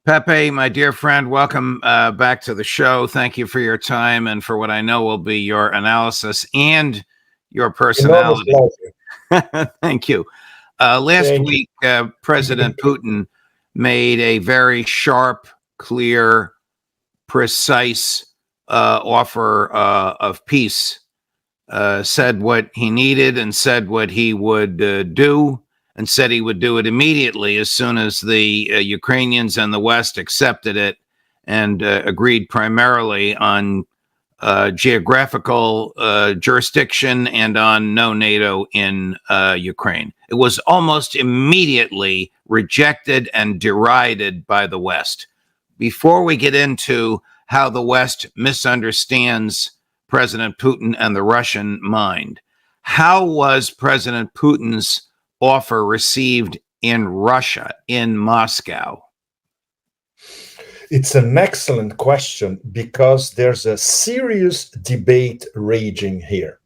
Pepe, my dear friend, welcome back to the show. Thank you for your time and for what I know will be your analysis and your Enormous personality. pleasure. Thank you. Last Thank you. week, President Putin made a very sharp, clear, precise offer of peace, said what he needed and said what he would do, and said he would do it immediately as soon as the Ukrainians and the West accepted it and agreed primarily on geographical jurisdiction and on no NATO in Ukraine. It was almost immediately rejected and derided by the West. Before we get into how the West misunderstands President Putin and the Russian mind, how was President Putin's offer received in Russia, in Moscow? It's an excellent question because there's a serious debate raging here.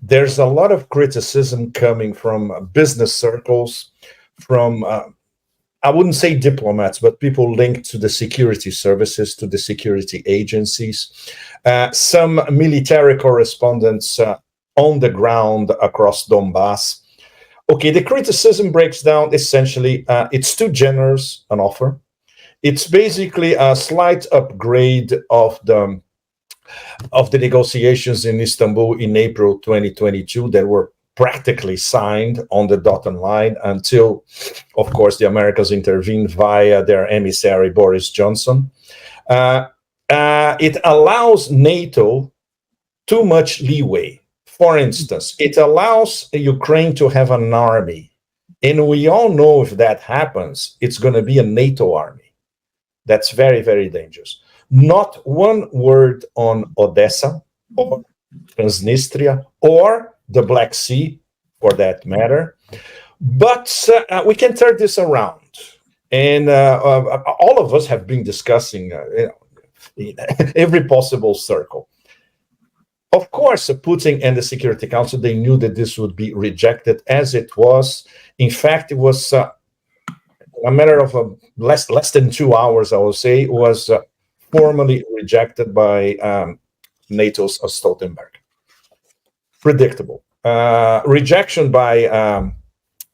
There's a lot of criticism coming from business circles, from, I wouldn't say diplomats, but people linked to the security services, to the security agencies, some military correspondents on the ground across Donbass. Okay, the criticism breaks down essentially, it's too generous an offer. It's basically a slight upgrade of the negotiations in Istanbul in April 2022 that were practically signed on the dotted line until, of course, the Americans intervened via their emissary, Boris Johnson. It allows NATO too much leeway. For instance, it allows Ukraine to have an army. And we all know if that happens, it's going to be a NATO army. That's very, very dangerous. Not one word on Odessa or Transnistria or the Black Sea, for that matter. But we can turn this around. And all of us have been discussing every possible circle. Of course, Putin and the Security Council, they knew that this would be rejected as it was. In fact, it was a matter of less than 2 hours, I will say, was formally rejected by NATO's Stoltenberg. Predictable. Rejection by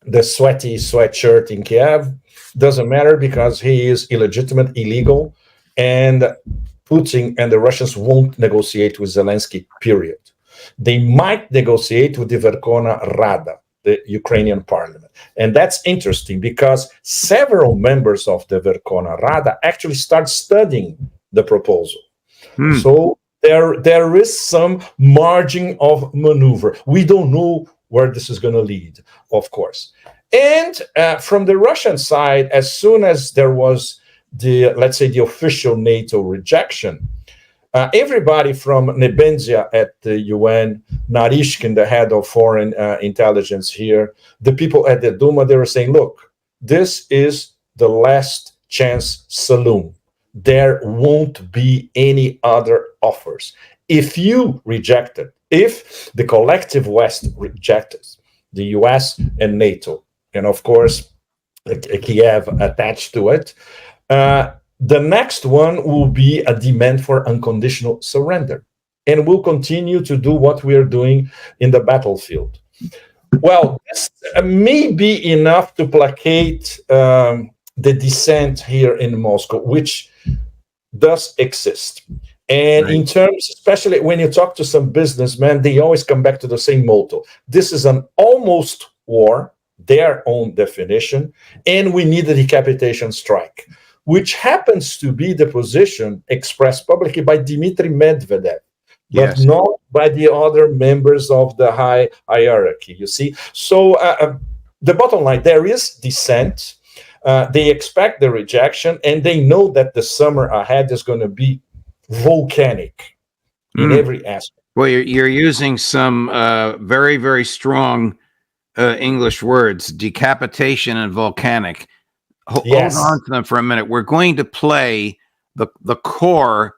the sweaty sweatshirt in Kiev doesn't matter because he is illegitimate, illegal, and Putin and the Russians won't negotiate with Zelensky, period. They might negotiate with the Verkhovna Rada, the Ukrainian parliament. And that's interesting because several members of the Verkhovna Rada actually start studying the proposal. So there is some margin of maneuver. We don't know where this is going to lead, of course. And from the Russian side, as soon as there was let's say the official NATO rejection, everybody from Nebenzia at the UN, Narishkin, the head of foreign intelligence here, the people at the Duma, they were saying, look, this is the last chance saloon. There won't be any other offers. If you reject it, if the collective West rejects the US and NATO, and of course, Kiev attached to it, the next one will be a demand for unconditional surrender. And we'll continue to do what we are doing in the battlefield. Well, this may be enough to placate the dissent here in Moscow, which does exist. And in terms, especially when you talk to some businessmen, they always come back to the same motto. This is an almost war, their own definition, and we need a decapitation strike, which happens to be the position expressed publicly by Dmitry Medvedev, but not by the other members of the high hierarchy, you see. So the bottom line, there is dissent. They expect the rejection, and they know that the summer ahead is going to be volcanic in every aspect. Well, you're using some very, very strong English words, decapitation and volcanic. Hold on to them for a minute. We're going to play the core,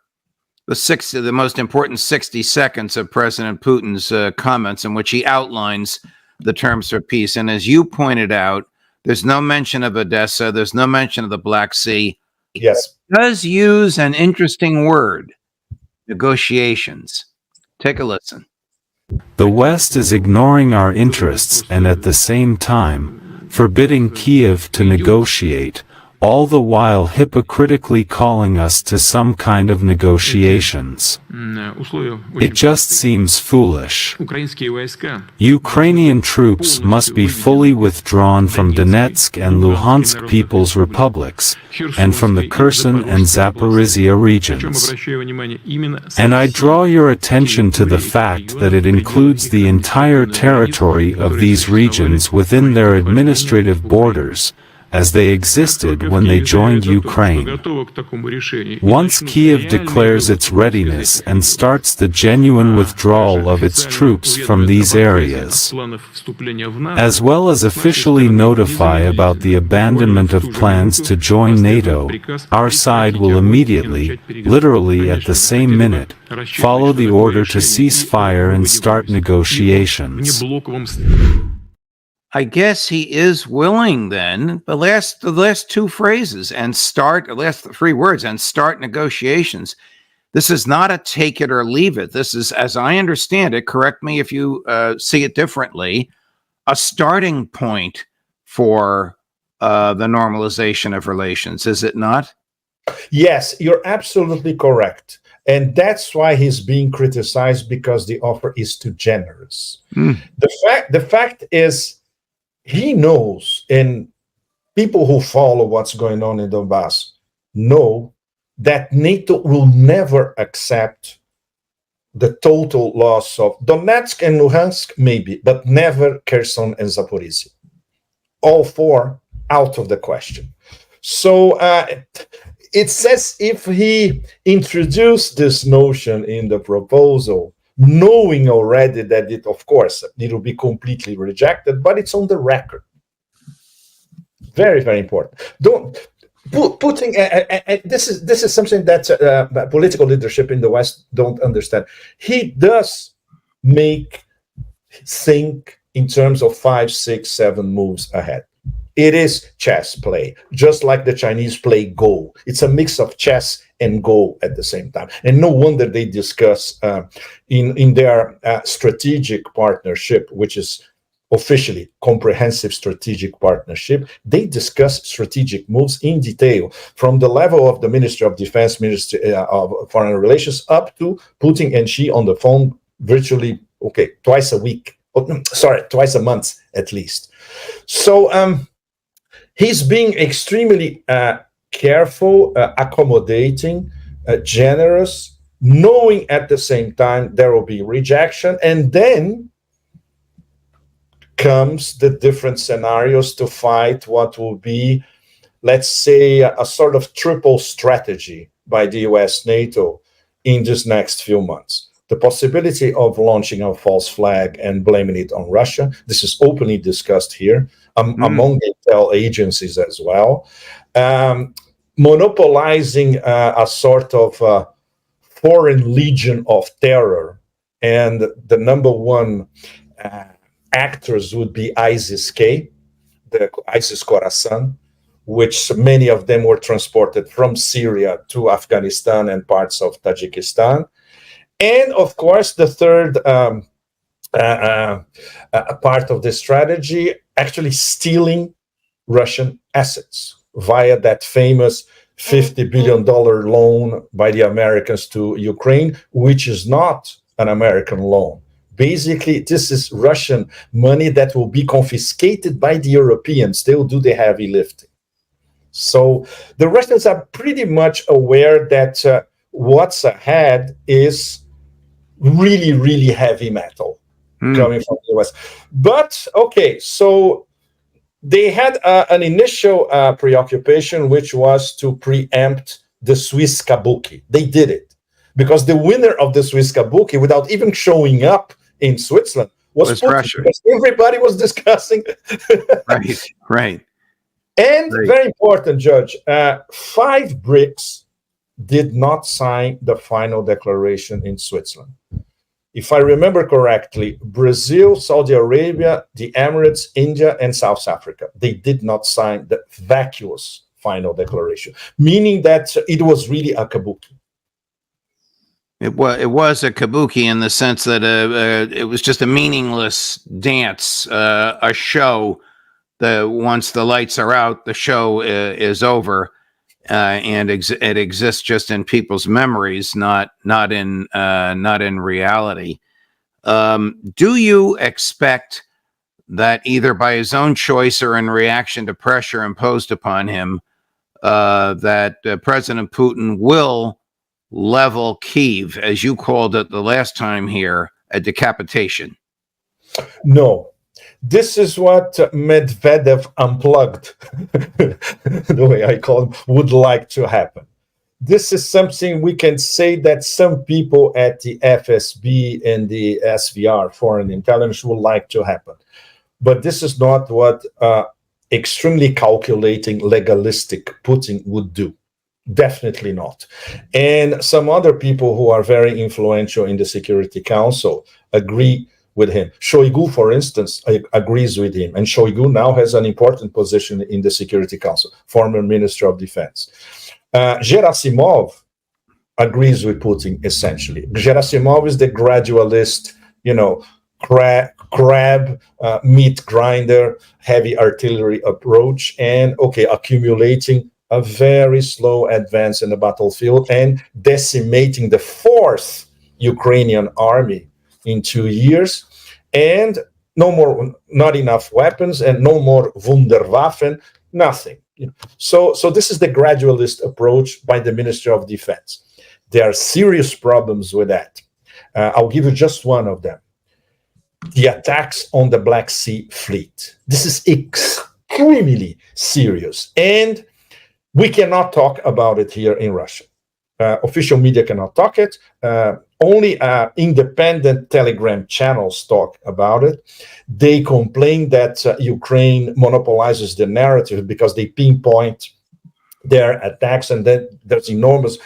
the most important 60 seconds of President Putin's comments in which he outlines the terms for peace. And as you pointed out, there's no mention of Odessa. There's no mention of the Black Sea. Yes. does use an interesting word, negotiations. Take a listen. The West is ignoring our interests and at the same time, forbidding Kiev to negotiate, all the while hypocritically calling us to some kind of negotiations. It just seems foolish. Ukrainian troops must be fully withdrawn from Donetsk and Luhansk People's Republics, and from the Kherson and Zaporizhia regions. And I draw your attention to the fact that it includes the entire territory of these regions within their administrative borders, as they existed when they joined Ukraine. Once Kiev declares its readiness and starts the genuine withdrawal of its troops from these areas, as well as officially notify about the abandonment of plans to join NATO, our side will immediately, literally at the same minute, follow the order to cease fire and start negotiations. I guess he is willing then, the last two phrases, and the last three words, and start negotiations. This is not a take it or leave it. This is, as I understand it, correct me if you see it differently, a starting point for the normalization of relations, is it not? Yes, you're absolutely correct. And that's why he's being criticized, because the offer is too generous. The fact is, he knows, and people who follow what's going on in Donbass know, that NATO will never accept the total loss of Donetsk and Luhansk, maybe, but never Kherson and Zaporizhia. All four out of the question. So it's as if he introduced this notion in the proposal, knowing already that it, of course, it will be completely rejected, but it's on the record. Very, very important. Putting this is something that political leadership in the West don't understand. He does think in terms of 5, 6, 7 moves ahead. It is chess play, just like the Chinese play Go. It's a mix of chess and Go at the same time. And no wonder they discuss in their strategic partnership, which is officially comprehensive strategic partnership, they discuss strategic moves in detail from the level of the Ministry of Defense, Ministry of Foreign Relations, up to Putin and Xi on the phone virtually, twice a month at least. So he's being extremely careful, accommodating, generous, knowing at the same time there will be rejection, and then comes the different scenarios to fight what will be, let's say, a sort of triple strategy by the US, NATO in these next few months. The possibility of launching a false flag and blaming it on Russia. This is openly discussed here among intel agencies as well. Monopolizing a sort of foreign legion of terror, and the number one actors would be ISIS-K, the ISIS Khorasan, which many of them were transported from Syria to Afghanistan and parts of Tajikistan. And of course, the third part of the strategy, actually stealing Russian assets via that famous $50 billion loan by the Americans to Ukraine, which is not an American loan. Basically, this is Russian money that will be confiscated by the Europeans. They will do the heavy lifting. So the Russians are pretty much aware that what's ahead is really, really heavy metal coming from the US. But, okay, so they had an initial preoccupation, which was to preempt the Swiss Kabuki. They did it because the winner of the Swiss Kabuki, without even showing up in Switzerland, was Russia. Everybody was discussing. Right. And very important, Judge, 5 BRICS did not sign the final declaration in Switzerland. If I remember correctly, Brazil, Saudi Arabia, the Emirates, India, and South Africa, they did not sign the vacuous final declaration, meaning that it was really a kabuki. It was a kabuki in the sense that it was just a meaningless dance, a show. Once the lights are out, the show is over, and it exists just in people's memories, not in reality. Do you expect that either by his own choice or in reaction to pressure imposed upon him, that President Putin will level Kyiv, as you called it the last time here, a decapitation? No. This is what Medvedev unplugged, the way I call him, would like to happen. This is something we can say that some people at the FSB and the SVR, Foreign Intelligence, would like to happen. But this is not what extremely calculating, legalistic Putin would do. Definitely not. And some other people who are very influential in the Security Council agree with him. Shoigu, for instance, agrees with him. And Shoigu now has an important position in the Security Council, former Minister of Defense. Gerasimov agrees with Putin, essentially. Gerasimov is the gradualist, crab, meat grinder, heavy artillery approach, and, accumulating a very slow advance in the battlefield and decimating the fourth Ukrainian army in 2 years, and not enough weapons and no more Wunderwaffen, nothing. So this is the gradualist approach by the Ministry of Defense. There are serious problems with that. I'll give you just one of them. The attacks on the Black Sea Fleet. This is extremely serious, and we cannot talk about it here in Russia. Official media cannot talk it. Only independent Telegram channels talk about it. They complain that Ukraine monopolizes the narrative because they pinpoint their attacks, and then there's enormous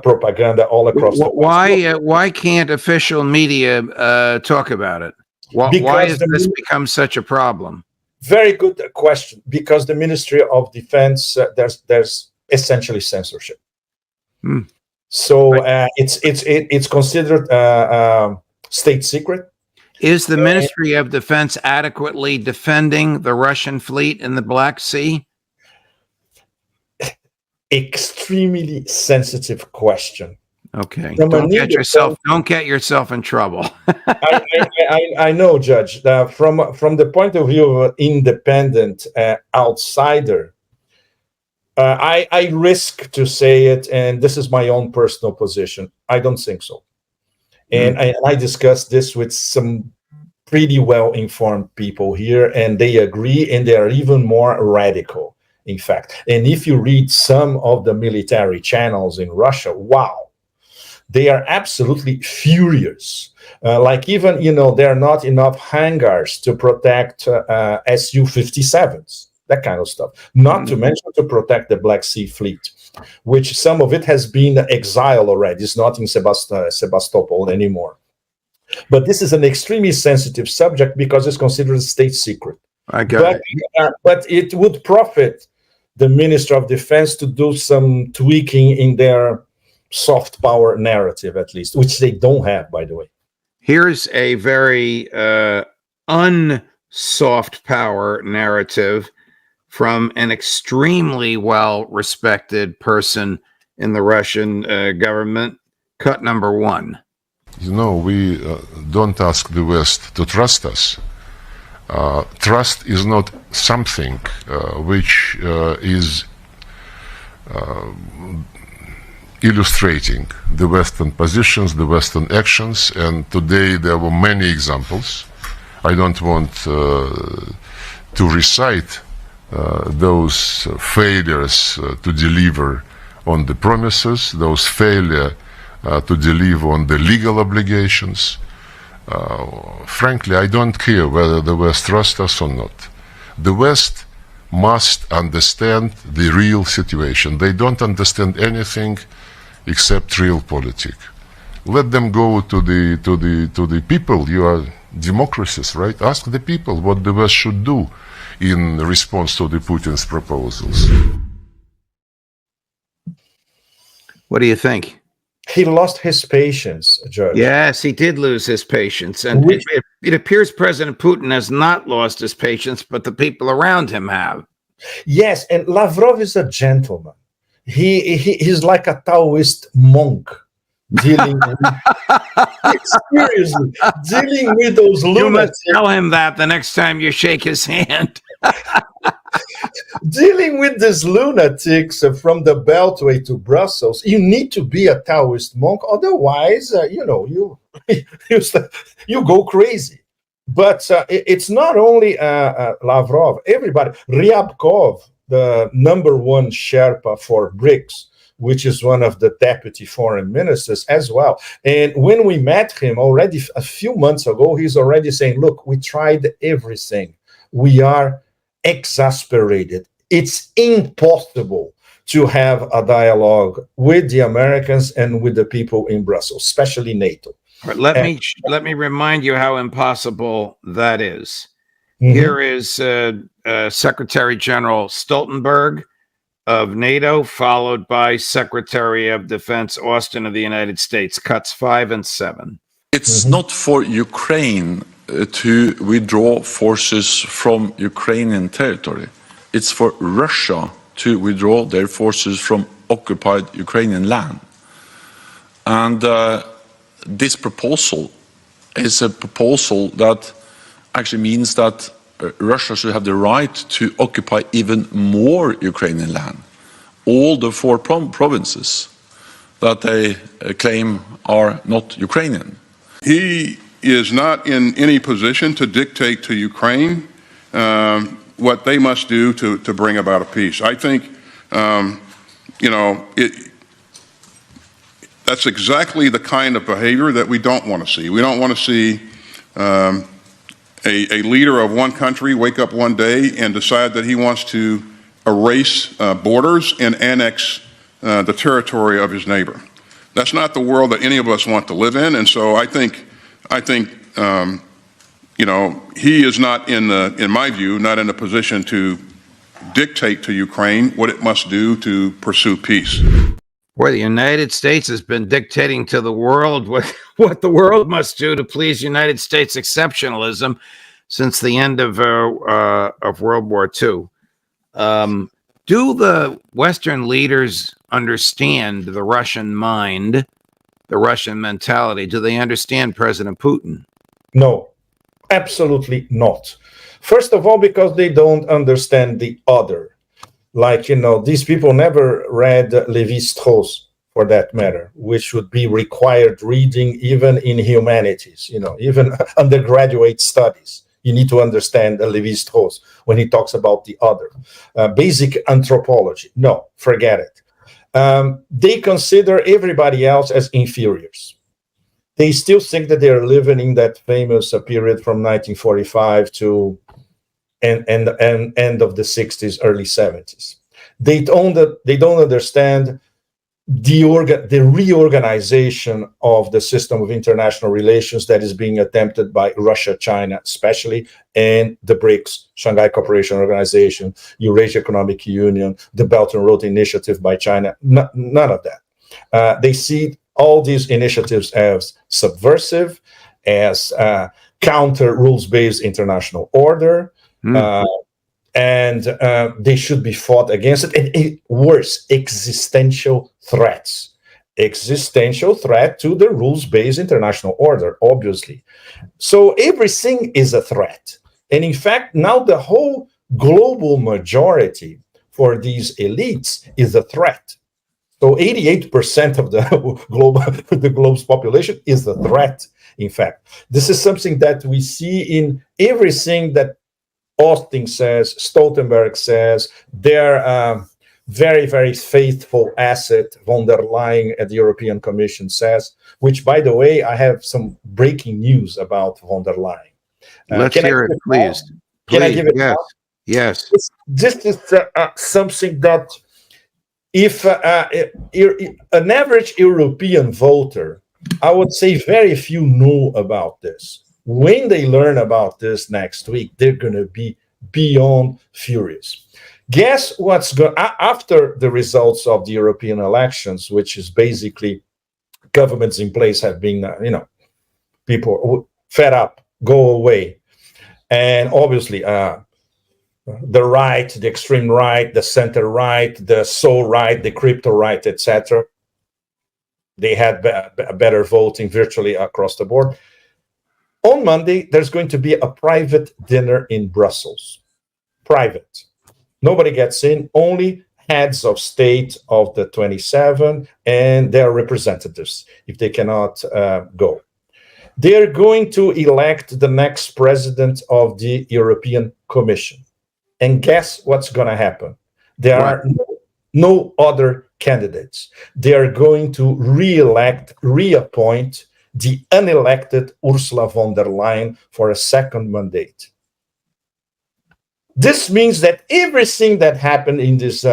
propaganda all across the West. Why can't official media talk about it? Why has this become such a problem? Very good question. Because the Ministry of Defense, there's essentially censorship. So it's considered state secret. Is the Ministry of Defense adequately defending the Russian fleet in the Black Sea? Extremely sensitive question. Okay, don't get yourself in trouble. I know, Judge. From the point of view of an independent outsider, I risk to say it, and this is my own personal position. I don't think so. And I discussed this with some pretty well-informed people here, and they agree, and they are even more radical, in fact. And if you read some of the military channels in Russia, wow, they are absolutely furious. Like even, there are not enough hangars to protect Su-57s, that kind of stuff. Not to mention to protect the Black Sea Fleet, which some of it has been exiled already. It's not in Sebastopol anymore. But this is an extremely sensitive subject because it's considered a state secret. But it would profit the Minister of Defense to do some tweaking in their soft power narrative, at least, which they don't have, by the way. Here's a very unsoft power narrative from an extremely well-respected person in the Russian government. Cut number 1. We don't ask the West to trust us. Trust is not something which is illustrating the Western positions, the Western actions, and today there were many examples. I don't want to recite those failures to deliver on the promises, those failure to deliver on the legal obligations. Frankly, I don't care whether the West trusts us or not. The West must understand the real situation. They don't understand anything except real politics. Let them go to the people. You are democracies, right? Ask the people what the West should do in response to the Putin's proposals. What do you think? He lost his patience, Judge. Yes, he did lose his patience. And it appears President Putin has not lost his patience, but the people around him have. Yes, and Lavrov is a gentleman. He's like a Taoist monk dealing seriously dealing with those lunatics. You must tell him that the next time you shake his hand. Dealing with these lunatics from the Beltway to Brussels, you need to be a Taoist monk. Otherwise, you you go crazy. But it's not only Lavrov. Everybody, Ryabkov, the #1 Sherpa for BRICS, which is one of the deputy foreign ministers as well. And when we met him already a few months ago, he's already saying, look, we tried everything. We are exasperated. It's impossible to have a dialogue with the Americans and with the people in Brussels, especially NATO. Let me remind you how impossible that is. Mhm. Here is Secretary General Stoltenberg of NATO, followed by Secretary of Defense Austin of the United States. Cuts 5 and 7. It's not for Ukraine to withdraw forces from Ukrainian territory. It's for Russia to withdraw their forces from occupied Ukrainian land. And this proposal is a proposal that actually means that Russia should have the right to occupy even more Ukrainian land, all the 4 provinces that they claim are not Ukrainian. He is not in any position to dictate to Ukraine what they must do to bring about a peace. I think, that's exactly the kind of behavior that we don't want to see. We don't want to see a leader of one country wake up one day and decide that he wants to erase borders and annex the territory of his neighbor. That's not the world that any of us want to live in, and so I think he is not in my view, not in a position to dictate to Ukraine what it must do to pursue peace. Where the United States has been dictating to the world what the world must do to please United States exceptionalism since the end of World War II. Do the Western leaders understand the Russian mind, the Russian mentality? Do they understand President Putin? No, absolutely not. First of all, because they don't understand the other. Like, these people never read Lévi-Strauss, for that matter, which would be required reading even in humanities, even undergraduate studies. You need to understand Lévi-Strauss when he talks about the other. Basic anthropology, no, forget it. They consider everybody else as inferiors. They still think that they're living in that famous period from 1945 to end of the 60s, early 70s. They don't understand the reorganization of the system of international relations that is being attempted by Russia, China, especially, and the BRICS, Shanghai Cooperation Organization, Eurasia Economic Union, the Belt and Road Initiative by China. None of that. They see all these initiatives as subversive, as counter rules-based international order, and they should be fought against it. And worse, existential threats. Existential threat to the rules-based international order, obviously. So everything is a threat. And in fact, now the whole global majority for these elites is a threat. So 88% of the globe's population is a threat, in fact. This is something that we see in everything that Austin says, Stoltenberg says, their very, very faithful asset, von der Leyen at the European Commission says, which, by the way, I have some breaking news about von der Leyen. Let's hear it, please. Can I give it? Yes. Yes. This is something that if an average European voter, I would say very few know about this. When they learn about this next week, they're going to be beyond furious. Guess what's going after the results of the European elections, which is basically governments in place have been, people fed up, go away. And obviously, the right, the extreme right, the center right, the soul right, the crypto right, etc. They had better voting virtually across the board. On Monday, there's going to be a private dinner in Brussels. Private. Nobody gets in, only heads of state of the 27 and their representatives, if they cannot go. They're going to elect the next president of the European Commission. And guess what's going to happen? There are no other candidates. They are going to reappoint the unelected Ursula von der Leyen for a second mandate. This means that everything that happened in these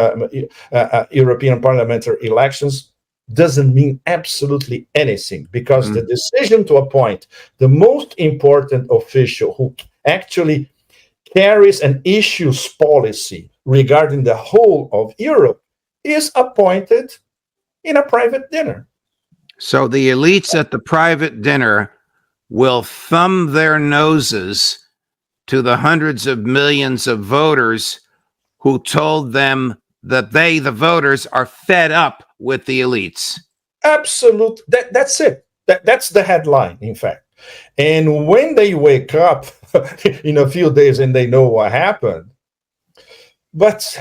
European parliamentary elections doesn't mean absolutely anything, because the decision to appoint the most important official who actually carries and issues policy regarding the whole of Europe is appointed in a private dinner. So the elites at the private dinner will thumb their noses to the hundreds of millions of voters who told them that they, the voters, are fed up with the elites. Absolutely. That's it. That's the headline, in fact. And when they wake up in a few days and they know what happened, but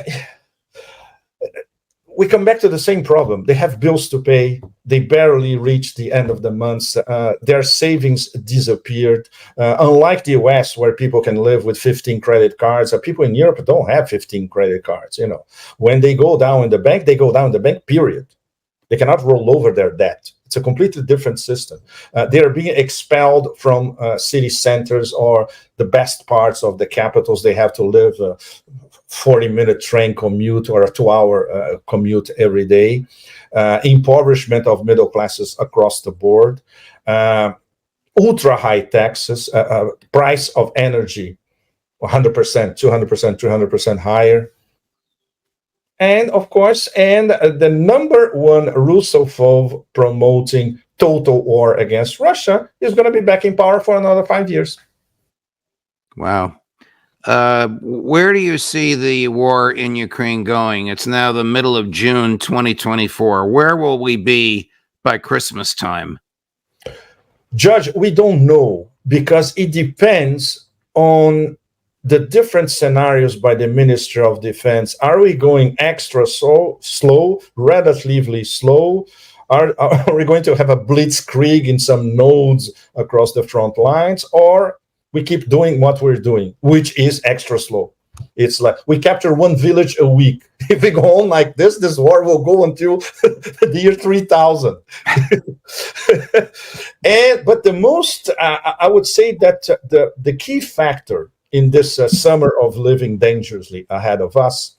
we come back to the same problem. They have bills to pay. They barely reach the end of the month. Their savings disappeared. Unlike the US, where people can live with 15 credit cards, people in Europe don't have 15 credit cards. When they go down in the bank, they go down in the bank, period. They cannot roll over their debt. It's a completely different system. They are being expelled from city centers or the best parts of the capitals. They have to live 40-minute train commute or a 2-hour commute every day, impoverishment of middle classes across the board, ultra high taxes, price of energy 100%, 200%, 300% higher. And of course, the number one Russophobe promoting total war against Russia is going to be back in power for another 5 years. Wow. Where do you see the war in Ukraine going? It's now the middle of June 2024. Where will we be by Christmas time? Judge, we don't know, because it depends on the different scenarios by the Ministry of Defense. Are we going extra slow, relatively slow? Are we going to have a blitzkrieg in some nodes across the front lines? Or we keep doing what we're doing, which is extra slow? It's like we capture one village a week. If we go on like this war will go until the year 3000. But the most, I would say that the key factor in this summer of living dangerously ahead of us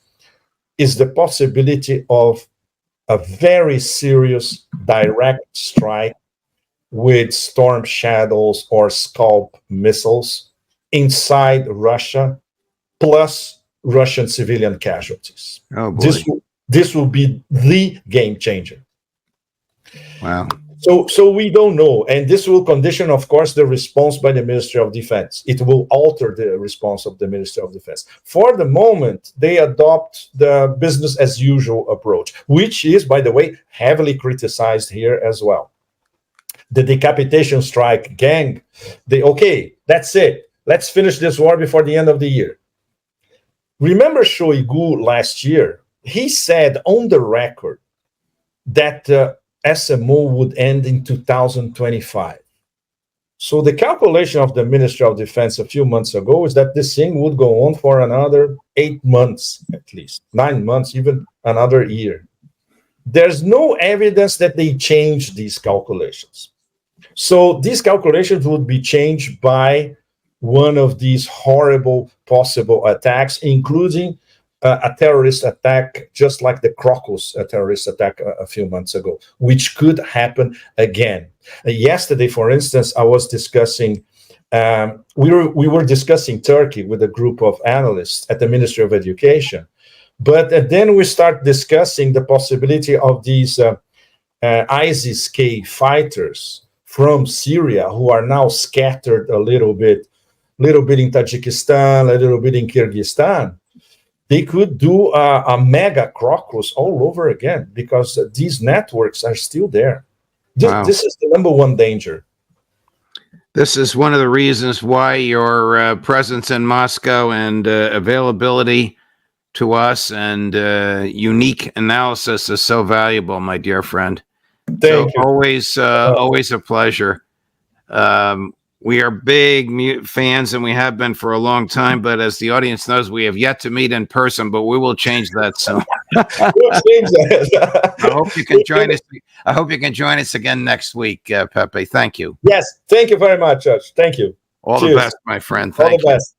is the possibility of a very serious direct strike with Storm Shadows or Scalp missiles inside Russia, plus Russian civilian casualties. Oh boy. This will be the game changer. Wow. So we don't know, and this will condition, of course, the response by the Ministry of Defense. It will alter the response of the Ministry of Defense. For the moment, they adopt the business as usual approach, which is, by the way, heavily criticized here as well. The decapitation strike gang, okay, that's it. Let's finish this war before the end of the year. Remember Shoigu last year? He said on the record that SMO would end in 2025. So the calculation of the Ministry of Defense a few months ago is that this thing would go on for another 8 months, at least 9 months, even another year. There's no evidence that they changed these calculations. So these calculations would be changed by one of these horrible possible attacks, including a terrorist attack, just like the Crocus terrorist attack a few months ago, which could happen again. Yesterday, for instance, I was discussing, we were discussing Turkey with a group of analysts at the Ministry of Education. But then we start discussing the possibility of these ISIS-K fighters from Syria who are now scattered a little bit in Tajikistan, a little bit in Kyrgyzstan. They could do a mega crocus all over again because these networks are still there. This is the number one danger. This is one of the reasons why your presence in Moscow and availability to us and unique analysis is so valuable, my dear friend. Thank you. Always a pleasure. We are big fans, and we have been for a long time. But as the audience knows, we have yet to meet in person. But we will change that soon. We'll change that. I hope you can join us. I hope you can join us again next week, Pepe. Thank you. Yes, thank you very much, Judge. Thank you. All Cheers. the best, my friend. All Thank the you. best.